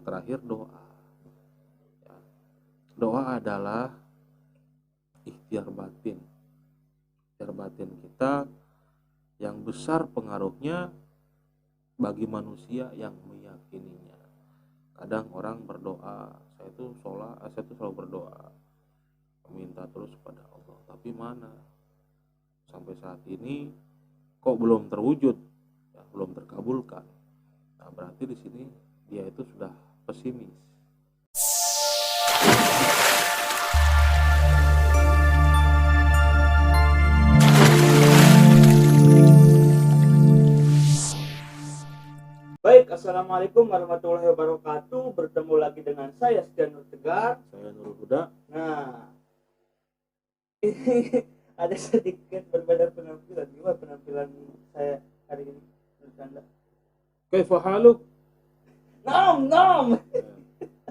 terakhir doa. Ya. Doa adalah ikhtiar batin. Ikhtiar batin kita yang besar pengaruhnya bagi manusia yang meyakininya. Kadang orang berdoa, saya tuh selalu berdoa, minta terus pada Allah. Tapi mana? Sampai saat ini kok belum terwujud, ya, belum terkabulkan. Nah, berarti di sini dia itu sudah pesimis. Baik, Assalamualaikum warahmatullahi wabarakatuh. Bertemu lagi dengan saya Setia Nur Tegar. Saya Nurul Huda. Nah, ini ada sedikit berbeda penampilan. Gimana penampilan saya hari ini? Bercanda. Kaifa haluk? Nom.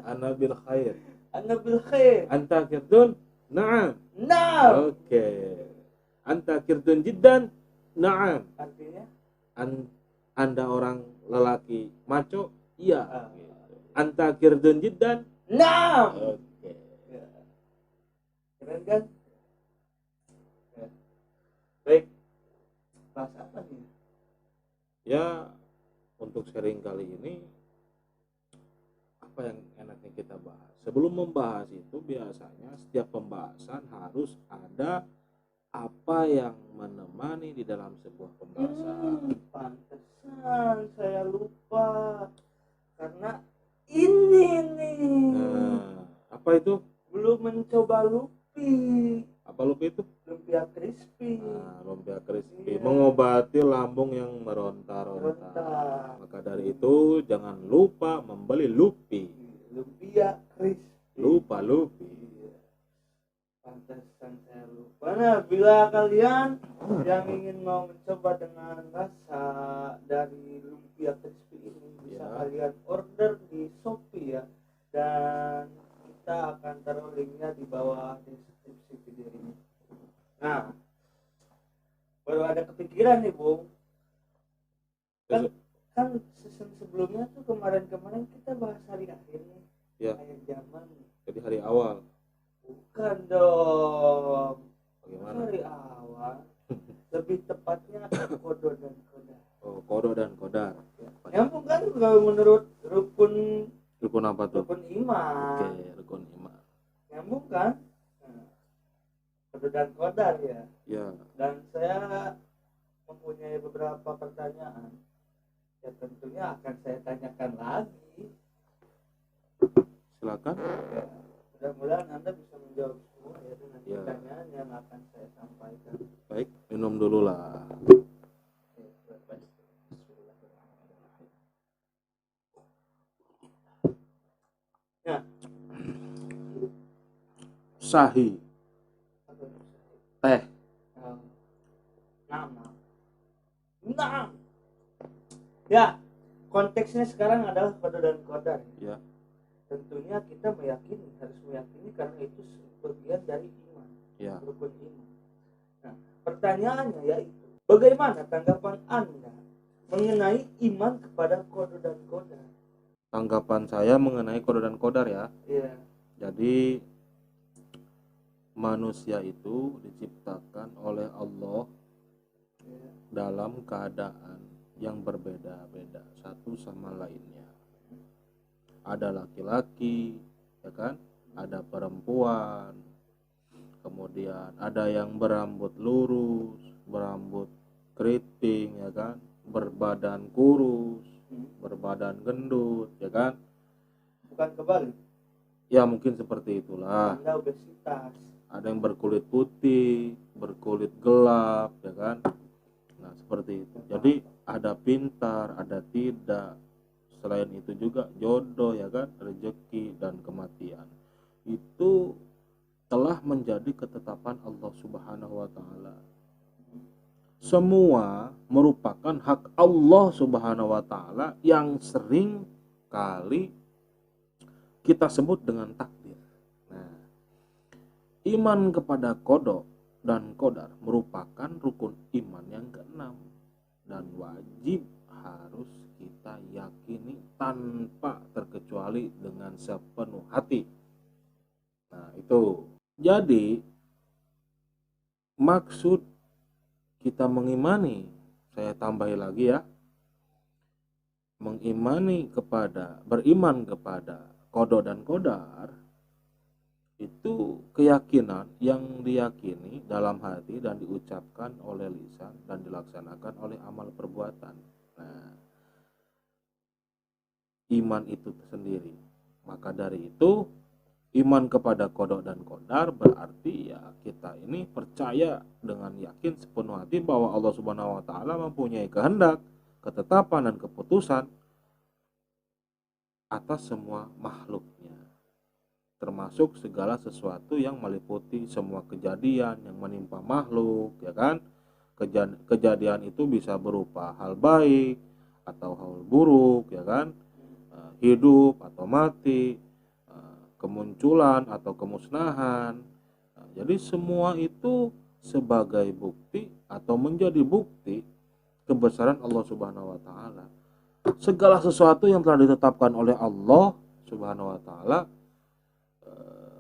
Ana bil khair. Anda bil khair. Anta kirdun? Na'am. Nom. Oke. Anta kirdun jiddan? Na'am. Artinya? Anda orang lelaki maco? Iya. Anta kirdun jiddan? Nom. Oke. Ya. Keren kan? Ya. Baik. Bahas apa nih? Ya, untuk sharing kali ini apa yang enaknya kita bahas? Sebelum membahas itu biasanya setiap pembahasan harus ada apa yang menemani di dalam sebuah pembahasan. Pantesan saya lupa karena ini nih Apa itu? belum mencoba lupi Apa lupa itu? lumpia crispy. Lumpia crispy Iya. mengobati lambung yang meronta-ronta. Ronta. Maka dari itu jangan lupa membeli lupi. Lumpia crispy. Lupa lupi. Iya. Pantesan saya lupa. Nah, bila kalian yang ingin mau mencoba dengan rasa dari lumpia crispy ini bisa Ya. kalian order di Shopee ya, dan kita akan taruh linknya di bawah deskripsi video ini. Nah, baru ada kepikiran nih Bung, kan season sebelumnya tuh kemarin kita bahas hari akhir nih, Ya. akhir zaman nih. Jadi hari awal. Bukan dong, Bagaimana? hari awal. Lebih tepatnya kodo dan kodar. Oh, kodo dan kodar. Nyambung kan kalau menurut rukun Rukun apa tuh? rukun iman. Oke, rukun iman. Nyambung kan? Nah, kodo dan kodar ya. Ya, Dan saya mempunyai beberapa pertanyaan. Ya tentunya akan saya tanyakan lagi. silakan. Ya, mudah-mudahan Anda bisa menjawab semua ya dengan Ya. pertanyaan yang akan saya sampaikan. Baik, minum dulu lah. Nah, Sahih, teh, Nah. Ya, konteksnya sekarang adalah kodo dan kodar. ya. Tentunya kita harus meyakini karena itu bagian dari iman, Ya. rukun iman. Nah, pertanyaannya yaitu, bagaimana tanggapan Anda mengenai iman kepada kodo dan kodar? Tanggapan saya mengenai kodo dan kodar ya. Ya, Jadi manusia itu diciptakan oleh Allah ya, dalam keadaan yang berbeda-beda satu sama lainnya. Ada laki-laki, ya kan? Ada perempuan. Kemudian ada yang berambut lurus, berambut keriting, ya kan? Berbadan kurus, berbadan gendut, ya kan? bukan kebalik. Ya mungkin seperti itulah. Anda obesitas. Ada yang berkulit putih, berkulit gelap, ya kan? Nah, seperti itu. Jadi ada pintar, ada tidak. Selain itu juga jodoh, ya kan? Rezeki dan kematian. Itu telah menjadi ketetapan Allah Subhanahu wa taala. Semua merupakan hak Allah Subhanahu wa taala yang sering kali kita sebut dengan takdir. Nah, iman kepada kodo dan kodar merupakan rukun iman yang keenam dan wajib harus kita yakini tanpa terkecuali mengenali dengan sepenuh hati. Nah, itu. Jadi maksud kita mengimani, saya tambahi lagi ya, beriman kepada qada dan qadar itu keyakinan yang diyakini dalam hati dan diucapkan oleh lisan dan dilaksanakan oleh amal perbuatan. Nah, iman itu sendiri. Maka dari itu, iman kepada qada dan qadar berarti ya kita ini percaya dengan yakin sepenuh hati bahwa Allah Subhanahu wa taala mempunyai kehendak, ketetapan dan keputusan atas semua makhluknya, termasuk segala sesuatu yang meliputi semua kejadian yang menimpa makhluk, ya kan? Kejadian itu bisa berupa hal baik atau hal buruk, ya kan? Hidup atau mati, kemunculan atau kemusnahan. Jadi semua itu sebagai bukti atau menjadi bukti kebesaran Allah Subhanahu wa taala. Segala sesuatu yang telah ditetapkan oleh Allah Subhanahu wa taala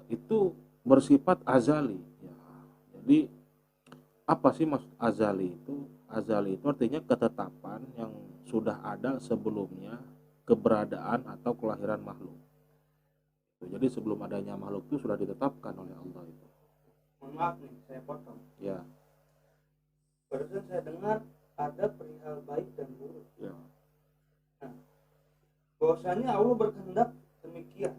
itu bersifat azali. Ya, jadi apa sih maksud azali itu? Azali itu artinya ketetapan yang sudah ada sebelumnya keberadaan atau kelahiran makhluk. Jadi sebelum adanya makhluk itu sudah ditetapkan oleh Allah itu. Mohon maaf nih, saya potong. Ya. Barusan saya dengar ada perihal baik dan buruk. Ya. Nah, bahwasanya Allah berkehendak demikian.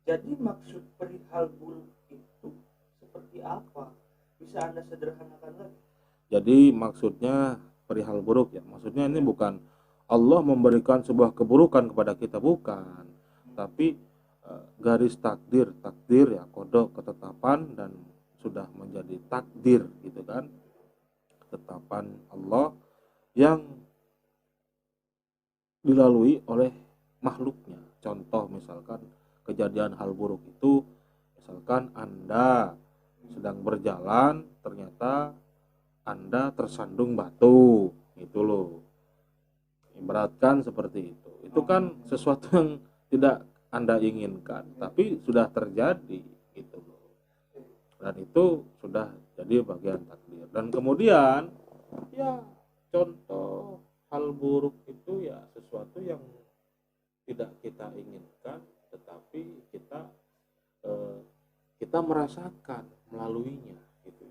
Jadi maksud perihal buruk itu seperti apa? Bisa Anda sederhanakan lagi? Jadi maksudnya perihal buruk ya. Maksudnya ini bukan Allah memberikan sebuah keburukan kepada kita, bukan. Tapi garis takdir ya, kodok ketetapan dan sudah menjadi takdir gitu kan. Ketetapan Allah yang dilalui oleh makhluknya. Contoh misalkan kejadian hal buruk itu, misalkan Anda sedang berjalan ternyata Anda tersandung batu, itu loh. Ibaratkan seperti itu. Itu kan sesuatu yang tidak Anda inginkan, tapi sudah terjadi gitu loh. Dan itu sudah jadi bagian takdir. Dan kemudian ya contoh hal buruk itu ya sesuatu yang tidak kita inginkan, tetapi kita merasakan melaluinya gitu.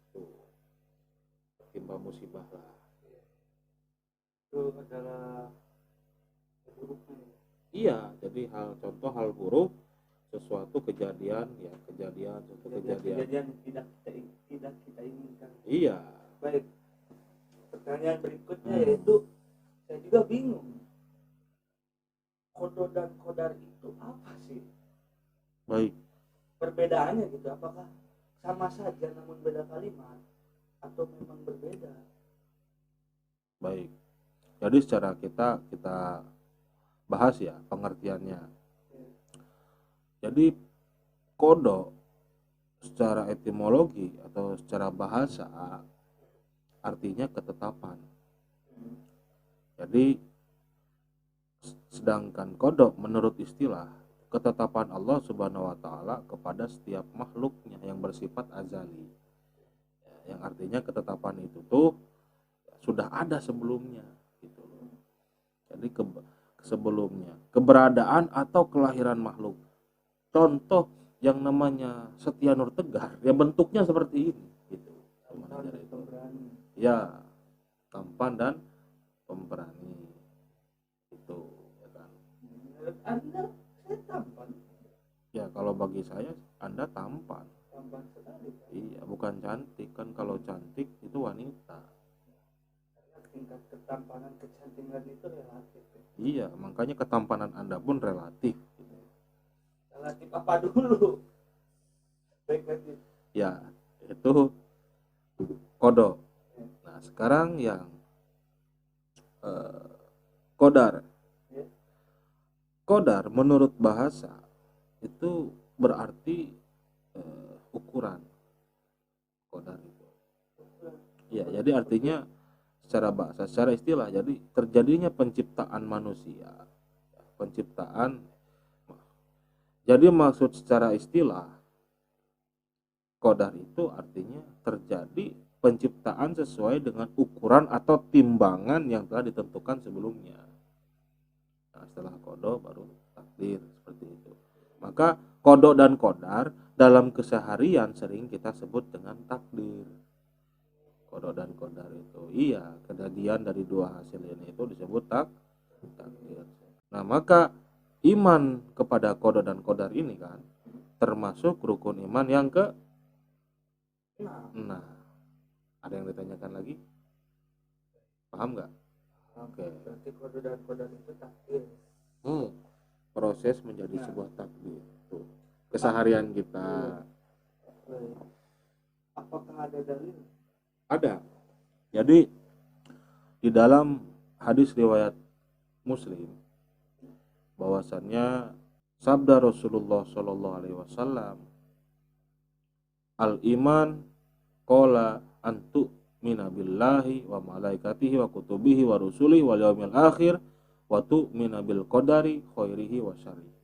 Itu timba musibah lah. Itu adalah buruknya. Iya, jadi contoh hal buruk, sesuatu kejadian Kejadian tidak kita inginkan. Iya. Baik. Pertanyaan berikutnya yaitu saya juga bingung. Qada dan qadar itu apa sih? Baik. Perbedaannya gitu, apakah sama saja namun beda kalimat atau memang berbeda? Baik. Jadi secara kita bahas ya pengertiannya. Jadi qada secara etimologi atau secara bahasa artinya ketetapan. Jadi sedangkan qada menurut istilah ketetapan Allah Subhanahu wa taala kepada setiap makhluknya yang bersifat azali. Yang artinya ketetapan itu tuh sudah ada sebelumnya gitu. Jadi sebelumnya keberadaan atau kelahiran makhluk. Contoh yang namanya Setia Nur Tegar, ya bentuknya seperti ini gitu. Ya, tampan dan pemberani. Itu ya kan. Menurut Anda saya tampan? Ya, kalau bagi saya Anda tampan. Tampan sekali kan? Iya, bukan cantik kan. Kalau cantik itu wanita. Tingkat ketampanan kecantikan itu relatif ya? Iya, makanya ketampanan Anda pun relatif gitu. Relatif apa dulu? Baik. Ya, itu qada. Nah, sekarang yang qadar. Qadar menurut bahasa itu berarti ukuran. Qadar itu. Ya, jadi artinya secara bahasa, secara istilah, jadi terjadinya penciptaan manusia Jadi maksud secara istilah, qadar itu artinya terjadi penciptaan sesuai dengan ukuran atau timbangan yang telah ditentukan sebelumnya. Nah, setelah qada baru takdir, seperti itu. Maka qada dan qadar dalam keseharian sering kita sebut dengan takdir. Qada dan qadar itu, iya, kejadian dari dua hasil ini itu disebut takdir. Nah, maka iman kepada qada dan qadar ini kan termasuk rukun iman yang ke nah, ada yang ditanyakan lagi? Paham nggak? Oke. Berarti kode dan kode itu takdir. Proses menjadi sebuah takdir. Tuh. Keseharian kita. Apakah ada dalil? Ada. Jadi di dalam hadis riwayat Muslim bahwasannya sabda Rasulullah Shallallahu Alaihi Wasallam, al iman qala antu mina billahi wa malaikatihi wa kutubihi wa rusulihi wal yaumil akhir wa tu'mina bil qadari khairihi wa syarrihi.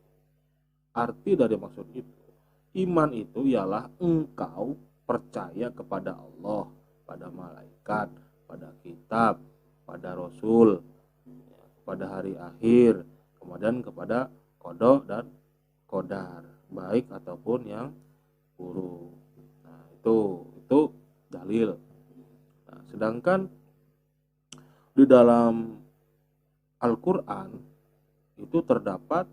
Arti dari maksud itu, iman itu ialah engkau percaya kepada Allah, pada malaikat, pada kitab, pada rasul, pada hari akhir, kemudian kepada qada dan qadar, baik ataupun yang buruk. Nah, itu dalil. Nah, sedangkan di dalam Al-Qur'an itu terdapat,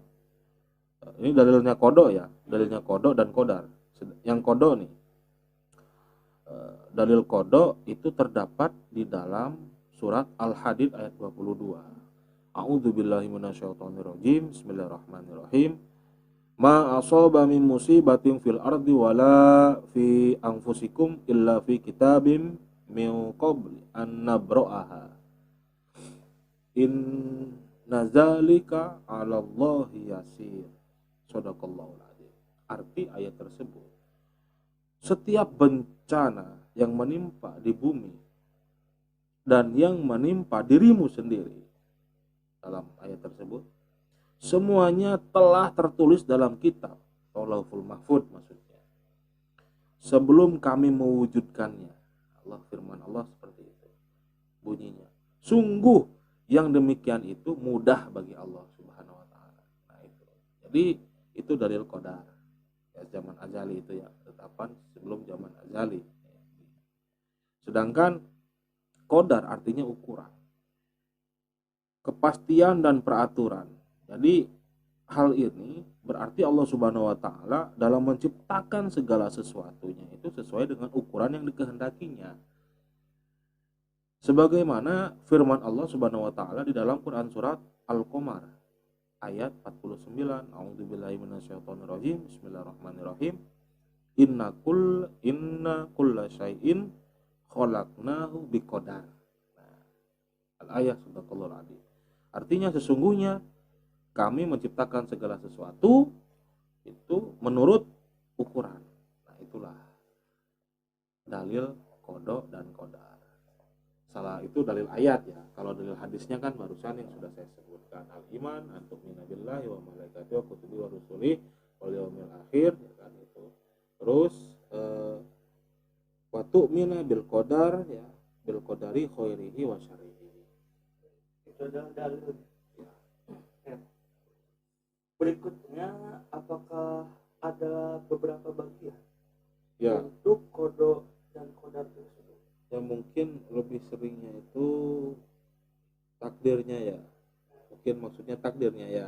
ini dalilnya qada ya, dalilnya qada dan qadar. Yang qada nih, dalil qada itu terdapat di dalam surat Al-Hadid ayat 22. A'udzubillahi minasyaitonirrajim. Bismillahirrahmanirrahim. Ma asaba min musibatin fil ardi wala fi anfusikum illa fi kitabim min qabli an nabra'aha. Inna zalika 'alallahi yasir. Shadaqallahul adzim. Arti ayat tersebut, setiap bencana yang menimpa di bumi dan yang menimpa dirimu sendiri, dalam ayat tersebut semuanya telah tertulis dalam kitab Lauhul Mahfuz, maksudnya sebelum kami mewujudkannya. Allah, firman Allah seperti itu bunyinya, sungguh yang demikian itu mudah bagi Allah Subhanahu wa taala. Nah, itu. Jadi itu dalil qadar. Ya, zaman azali itu ya, tetapan sebelum zaman azali. Sedangkan qadar artinya ukuran, kepastian dan peraturan. Jadi hal ini berarti Allah Subhanahu wa taala dalam menciptakan segala sesuatunya itu sesuai dengan ukuran yang dikehendakinya. Sebagaimana firman Allah Subhanahu wa taala di dalam Quran surat Al-Qamar ayat 49, A'udzubillahi minasyaitonirrajim. Bismillahirrahmanirrahim. Inna kulla syai'in khalaqnahu biqadar. Nah, al-ayat sadaqallahul adzim. Artinya sesungguhnya kami menciptakan segala sesuatu itu menurut ukuran. Nah, itulah dalil qada dan qadar. Salah itu dalil ayat ya. Kalau dalil hadisnya kan barusan yang sudah saya sebutkan, al-iman antum minabillahi wa malaikatihi wa kutubihi wa rusulihi wal yaumil akhir, ya kan itu. Terus wa tu'mina bil qadar, ya, bil qadari khairihi wa syarrihi. Itu adalah dalil. Ya. Berikutnya, apakah ada beberapa bagian Ya, untuk qada dan qadar tersebut? yang mungkin lebih seringnya itu takdirnya ya. Mungkin maksudnya takdirnya ya.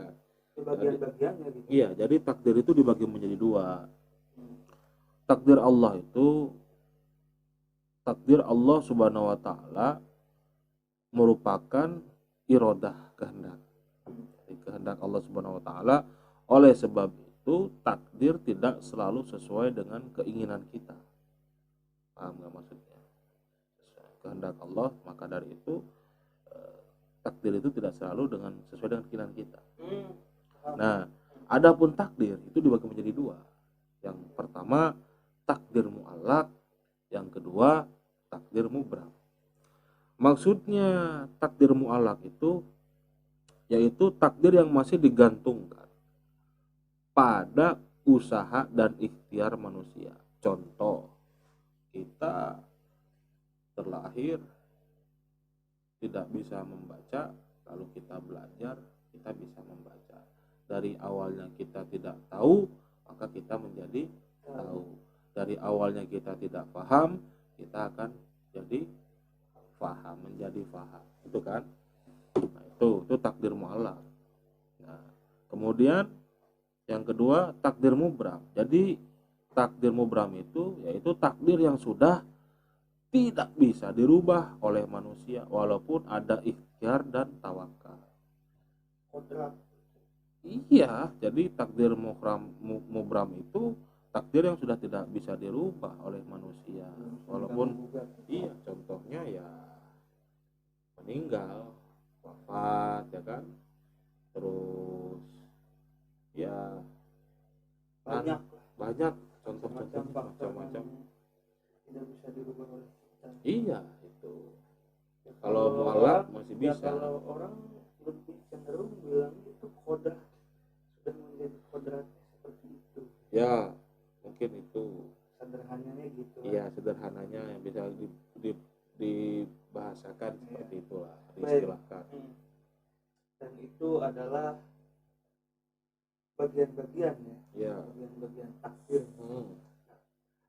Bagian-bagiannya gitu. Iya, jadi takdir itu dibagi menjadi dua. Takdir Allah itu, takdir Allah Subhanahu wa taala merupakan iradah, kehendak. Kehendak Allah Subhanahu wa taala. Oleh sebab itu takdir tidak selalu sesuai dengan keinginan kita. Paham nggak maksudnya? Kehendak Allah, maka dari itu takdir itu tidak selalu sesuai dengan keinginan kita. Nah, adapun takdir itu dibagi menjadi dua. Yang pertama takdir mu'allaq, yang kedua takdir mubram. Maksudnya takdir mu'allaq itu yaitu takdir yang masih digantungkan pada usaha dan ikhtiar manusia. Contoh, kita terlahir tidak bisa membaca, lalu kita belajar, kita bisa membaca. Dari awalnya kita tidak tahu, maka kita menjadi tahu. Dari awalnya kita tidak paham, kita akan jadi paham, menjadi paham. Itu kan? Nah, itu takdir mu'allaq. Nah, kemudian yang kedua, takdir mubram. Jadi takdir mubram itu yaitu takdir yang sudah tidak bisa dirubah oleh manusia walaupun ada ikhtiar dan tawakal. Kodrat. Iya, jadi takdir mubram itu takdir yang sudah tidak bisa dirubah oleh manusia walaupun iya, contohnya ya meninggal, wafat, ya kan, terus ya banyak contoh-contoh macam-macam. Tidak bisa dirubah oleh kita. Iya, itu Ya, kalau mu'allaq masih ya, bisa. kalau orang lebih cenderung bilang itu kodrat, sudah menjadi kodratnya seperti itu. Ya, mungkin itu Sederhananya gitu. iya, sederhananya yang bisa dibahasakan seperti itulah, Baik. diistilahkan. Dan itu adalah bagian-bagian Ya. bagian-bagian takdir.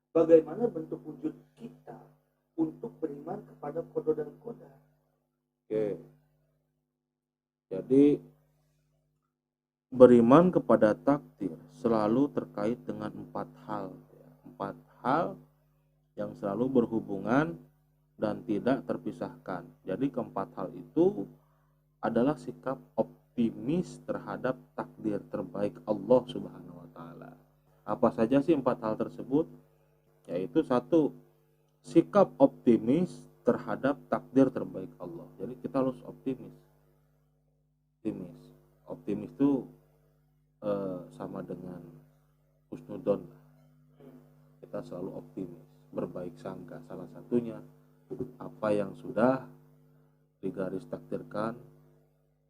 bagaimana bentuk wujud kita untuk beriman kepada qada dan qadar. Oke. Jadi beriman kepada takdir selalu terkait dengan empat hal. Empat hal yang selalu berhubungan dan tidak terpisahkan. Jadi keempat hal itu adalah sikap optimis terhadap takdir terbaik Allah Subhanahu wa taala. Apa saja sih empat hal tersebut? Yaitu satu, sikap optimis terhadap takdir terbaik Allah. Jadi kita harus optimis. Optimis itu sama dengan husnudon. Kita selalu optimis, berbaik sangka. Salah satunya apa yang sudah digaris takdirkan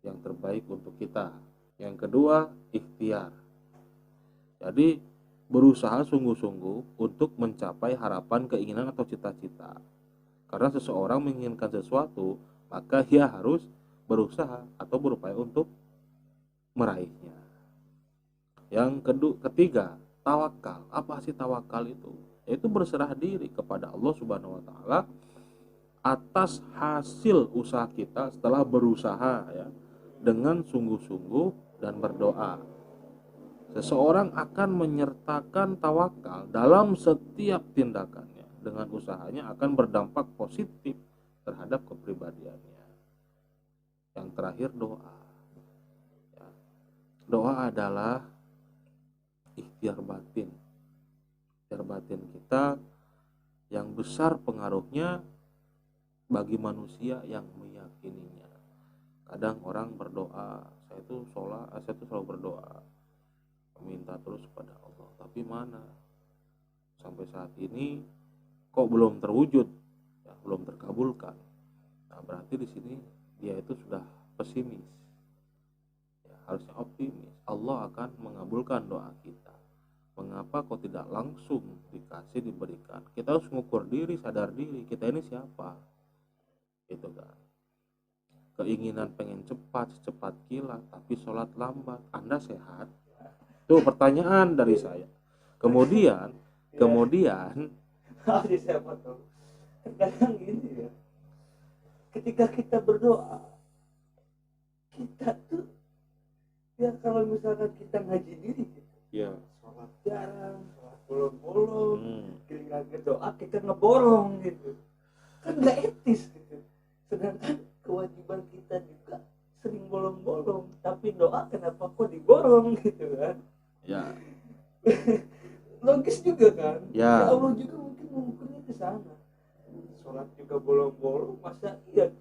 yang terbaik untuk kita. Yang kedua, ikhtiar. Jadi berusaha sungguh-sungguh untuk mencapai harapan, keinginan atau cita-cita. Karena seseorang menginginkan sesuatu, maka dia harus berusaha atau berupaya untuk meraihnya. Yang ketiga, tawakal. Apa sih tawakal itu? Yaitu berserah diri kepada Allah Subhanahu wa taala atas hasil usaha kita setelah berusaha ya, dengan sungguh-sungguh dan berdoa. Seseorang akan menyertakan tawakal dalam setiap tindakannya. Dengan usahanya akan berdampak positif terhadap kepribadiannya. Yang terakhir, doa. Ya. Doa adalah ikhtiar batin. Ikhtiar batin kita yang besar pengaruhnya bagi manusia yang meyakininya. Kadang orang berdoa, saya itu selalu berdoa, meminta terus kepada Allah, tapi mana sampai saat ini kok belum terwujud, ya, belum terkabulkan. Nah, berarti di sini dia itu sudah pesimis. Ya, harusnya optimis. Allah akan mengabulkan doa kita. Mengapa kok tidak langsung diberikan? Kita harus mengukur diri, sadar diri, kita ini siapa? Itu kan. Keinginan pengen secepat kilat, tapi sholat lambat. Anda sehat? Itu pertanyaan dari saya. Kemudian Siapa tahu. Kadang gini ya. Ketika kita berdoa, kita tuh ya kalau misalkan kita ngaji diri gitu. ya, Sholat jarang, sholat bolong-bolong, giliran doa kita ngeborong gitu. Kan nggak etis gitu. Sedangkan kewajiban kita juga sering bolong-bolong, tapi doa kenapa kok diborong gitu kan? ya, Logis juga kan? Ya. Allah juga mungkin mengukurnya ke sana. Sholat juga bolong-bolong, masa iya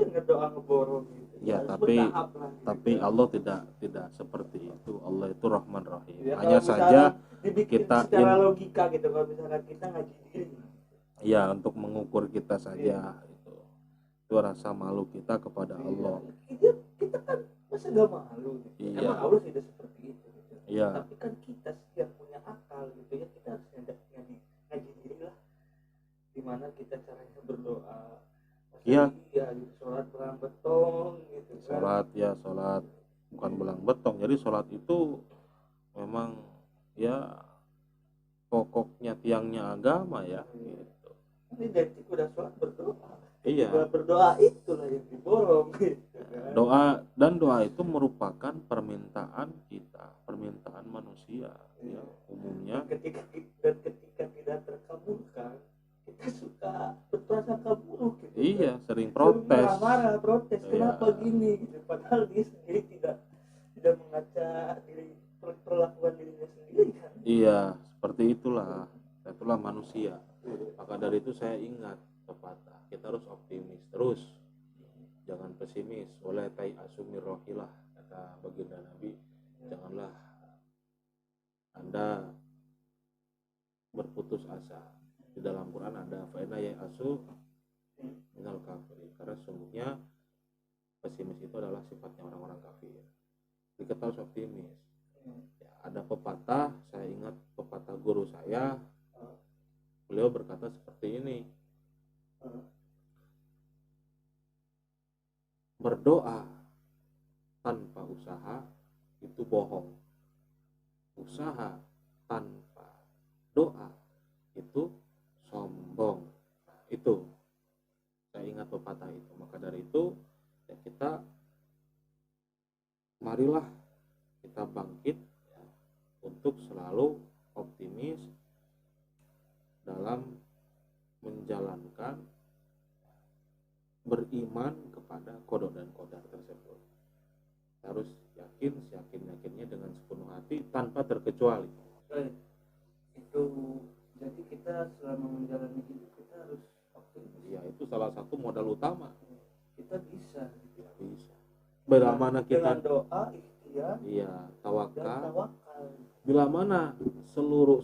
ngedoa ngeborong gitu. ya. Harus Tapi bertahap lah, gitu. tapi Allah tidak seperti itu. Allah itu Rahman Rahim. Ya, Hanya kalau saja dibikin kita secara logika gitu, kalau misalkan kita ngaji diri. ya untuk mengukur kita saja itu rasa malu kita kepada Allah. Kita kan masa gak malu gitu. Iya. Emang Allah tidak seperti itu gitu. Ya. Tapi kan kita sih yang punya akal gitu ya, kita harus ngaji diri lah gimana kita caranya berdoa. Iya. Iya, gitu, sholat belang betong gitu kan. Sholat bukan belang betong. Jadi sholat itu memang ya pokoknya tiangnya agama ya gitu. Ini identik udah sholat berdoa. Iya. Berdoa itulah yang diborong gitu kan. Doa itu merupakan permintaan kita, permintaan manusia ya umumnya. Ketika tidak terkabulkan, kita suka berprasangka buruk gitu. Iya, sering protes. Marah-marah, protes. Iya. Kenapa gini gitu. Padahal dia sendiri tidak mengaca diri perlakuan dirinya sendiri kan. Iya, seperti itulah manusia. Maka dari itu saya ingat pepatah, kita harus optimis terus, jangan pesimis. Oleh tai asumir rohilah, kata baginda Nabi, janganlah Anda berputus asa. Di dalam Quran ada fa'ina ya asu minal kafir, karena sungguhnya pesimis itu adalah sifatnya orang-orang kafir. Jadi kita harus optimis. Ya, ada pepatah, saya ingat pepatah guru saya, beliau berkata seperti ini, berdoa tanpa usaha itu bohong, usaha tanpa doa itu sombong. Nah, itu saya ingat pepatah itu. Maka dari itu ya kita marilah kita bangkit ya, untuk selalu optimis dalam menjalankan beriman kepada qada dan qadar tersebut. Harus yakinnya dengan sepenuh hati tanpa terkecuali. Itu jadi kita selama menjalani hidup kita harus optimis. Ya, itu salah satu modal utama. Kita bisa. Ya, bisa. Bila mana kita dengan doa, ikhtiar, iya, dan tawakal. tawakal. Bila mana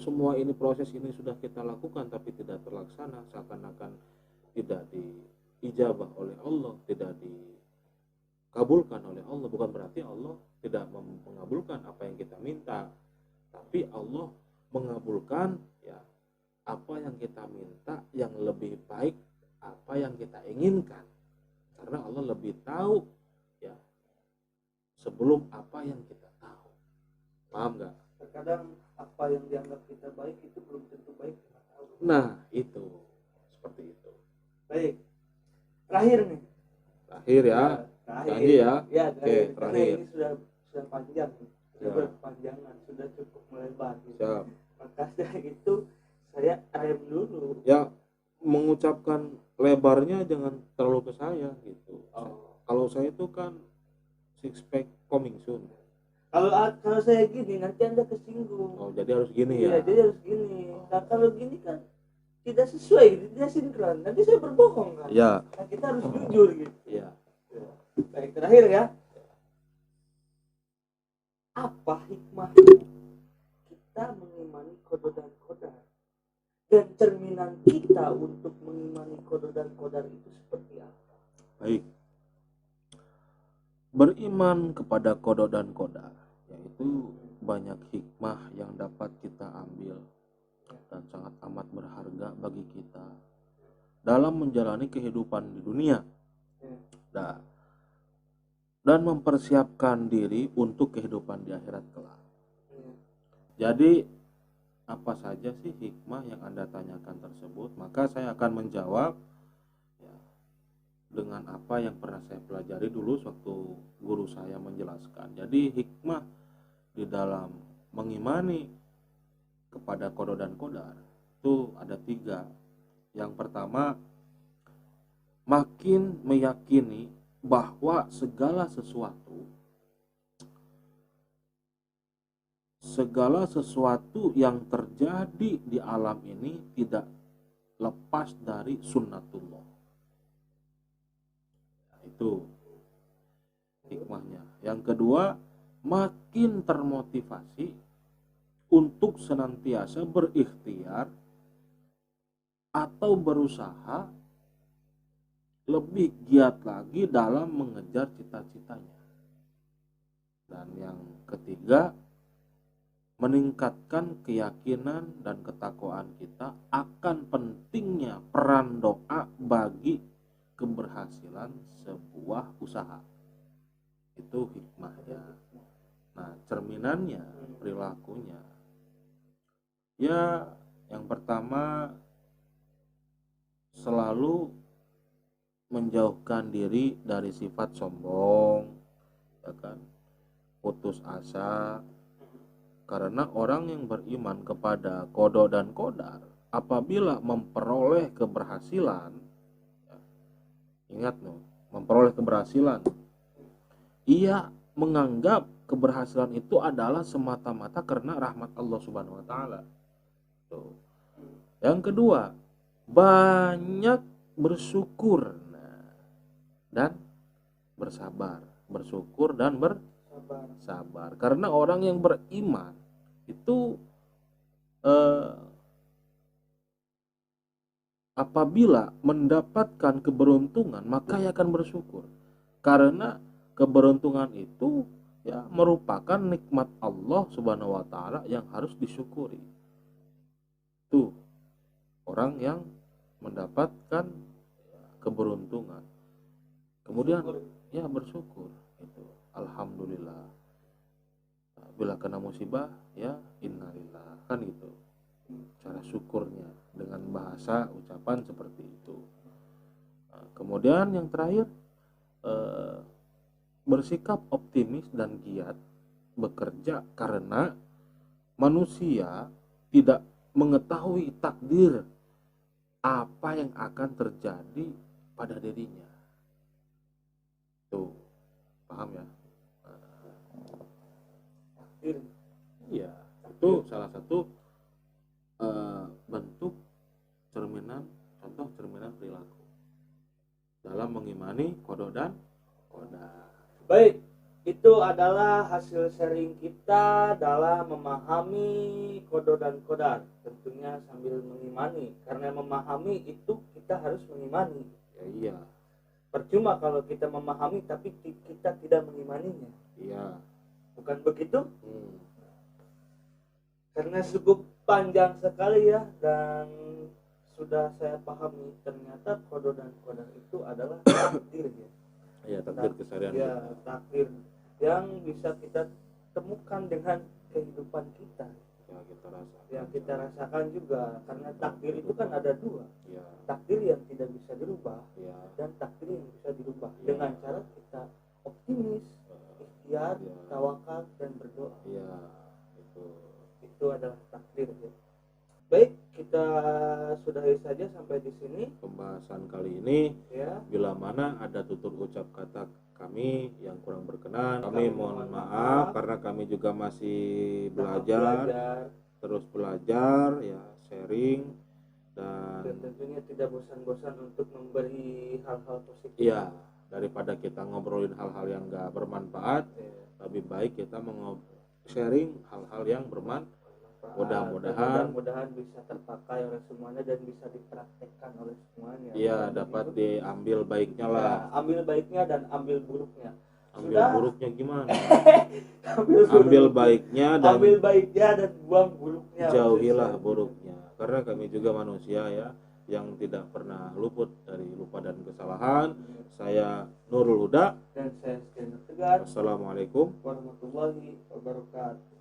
semua ini proses ini sudah kita lakukan tapi tidak terlaksana, seakan-akan tidak diijabah oleh Allah, tidak dikabulkan oleh Allah. Bukan berarti Allah tidak mengabulkan apa yang kita minta, tapi Allah mengabulkan ya apa yang kita minta yang lebih baik apa yang kita inginkan, karena Allah lebih tahu ya sebelum apa yang kita tahu. Paham nggak? Terkadang apa yang dianggap kita baik itu belum tentu baik kita tahu. Nah itu seperti itu. Baik, terakhir nih. Terakhir ya. Terakhir ya. Ya, Oke, terakhir. terakhir. Ini sudah panjang, sudah Ya. berkepanjangan, sudah cukup melebar. Gitu. Siap. Maka dari itu saya rem dulu. Ya, mengucapkan lebarnya jangan terlalu ke saya gitu. Kalau saya itu kan six pack coming soon. Kalau saya gini nanti Anda kesinggung. Oh, jadi harus gini Iya, ya. jadi harus gini. Nah, kalau gini kan tidak sesuai gitu, tidak sinkron. Nanti saya berbohong kan. Ya. Nah, kita harus jujur gitu. Ya. Baik, terakhir ya. Apa hikmah kita mengimani qada dan qadar? Dan cerminan kita untuk mengimani qada dan qadar itu seperti apa? Baik. Beriman kepada qada dan qadar yaitu banyak hikmah yang dapat kita ambil dan sangat amat berharga bagi kita dalam menjalani kehidupan di dunia dan mempersiapkan diri untuk kehidupan di akhirat kelak. Jadi apa saja sih hikmah yang Anda tanyakan tersebut? Maka saya akan menjawab ya, dengan apa yang pernah saya pelajari dulu waktu guru saya menjelaskan. Jadi hikmah di dalam mengimani kepada qada dan qadar itu ada 3. Yang pertama, makin meyakini bahwa segala sesuatu yang terjadi di alam ini tidak lepas dari sunnatullah. Nah, itu hikmahnya. Yang kedua, makin termotivasi untuk senantiasa berikhtiar atau berusaha lebih giat lagi dalam mengejar cita-citanya. Dan yang ketiga, meningkatkan keyakinan dan ketakwaan kita akan pentingnya peran doa bagi keberhasilan sebuah usaha. Itu hikmahnya. Nah, cerminannya, perilakunya. Ya, yang pertama selalu menjauhkan diri dari sifat sombong, ya kan? Putus asa. Karena orang yang beriman kepada qada dan qadar apabila memperoleh keberhasilan, ya, ingat loh, memperoleh keberhasilan, ia menganggap keberhasilan itu adalah semata-mata karena rahmat Allah Subhanahu wa taala. Tuh. Yang kedua, banyak bersyukur dan bersabar. Bersyukur dan bersabar. Karena orang yang beriman itu apabila mendapatkan keberuntungan maka ia akan bersyukur. Karena keberuntungan itu ya merupakan nikmat Allah Subhanahu wa taala yang harus disyukuri. Tuh, orang yang mendapatkan keberuntungan. Kemudian ya bersyukur itu. Alhamdulillah. Bila kena musibah ya innalillah, kan gitu. Cara syukurnya dengan bahasa ucapan seperti itu. Nah, kemudian yang terakhir bersikap optimis dan giat bekerja karena manusia tidak mengetahui takdir apa yang akan terjadi pada dirinya. Tuh, paham ya? Takdir. Iya, itu salah satu bentuk contoh cerminan perilaku dalam mengimani qada dan qadar. Baik, itu adalah hasil sharing kita dalam memahami qada dan qadar, tentunya sambil mengimani. Karena memahami itu kita harus mengimani. Ya, iya. Percuma kalau kita memahami tapi kita tidak mengimaninya. Iya. Bukan begitu? Karena cukup panjang sekali ya, dan sudah saya pahami ternyata qada dan qadar itu adalah takdir ya. Iya, takdir keseharian Ya, kita. takdir yang bisa kita temukan dengan kehidupan kita. Ya, kita rasakan. Yang kita rasakan juga, karena takdir itu kan ada dua. Ya, Takdir yang tidak bisa dirubah ya, dan takdir yang bisa dirubah. Ya. Dengan cara kita optimis, ikhtiar, Ya. tawakal dan berdoa. ya, itu. Itu adalah takdir ya. Baik, kita sudahi saja sampai di sini Pembahasan kali ini, ya. bila mana ada tutur ucap kata kami yang kurang berkenan, kami mohon maaf karena kami juga masih belajar, terus belajar ya, sharing Dan dan tentunya tidak bosan-bosan untuk memberi hal-hal positif. iya, daripada kita ngobrolin hal-hal yang gak bermanfaat, Ya. lebih baik kita sharing hal-hal yang bermanfaat. Mudah-mudahan bisa terpakai oleh semuanya dan bisa dipraktekkan oleh semuanya. iya dapat diambil baiknya lah. Ya, ambil baiknya dan ambil buruknya. Ambil Sudah. buruknya gimana? Ambil Ambil buruk- baiknya dan ambil baiknya dan buang buruknya. jauhilah buruknya. Karena kami juga manusia ya, yang tidak pernah luput dari lupa dan kesalahan. Saya Nurul Huda. Dan saya Sekian Tegar. Assalamualaikum Warahmatullahi wabarakatuh.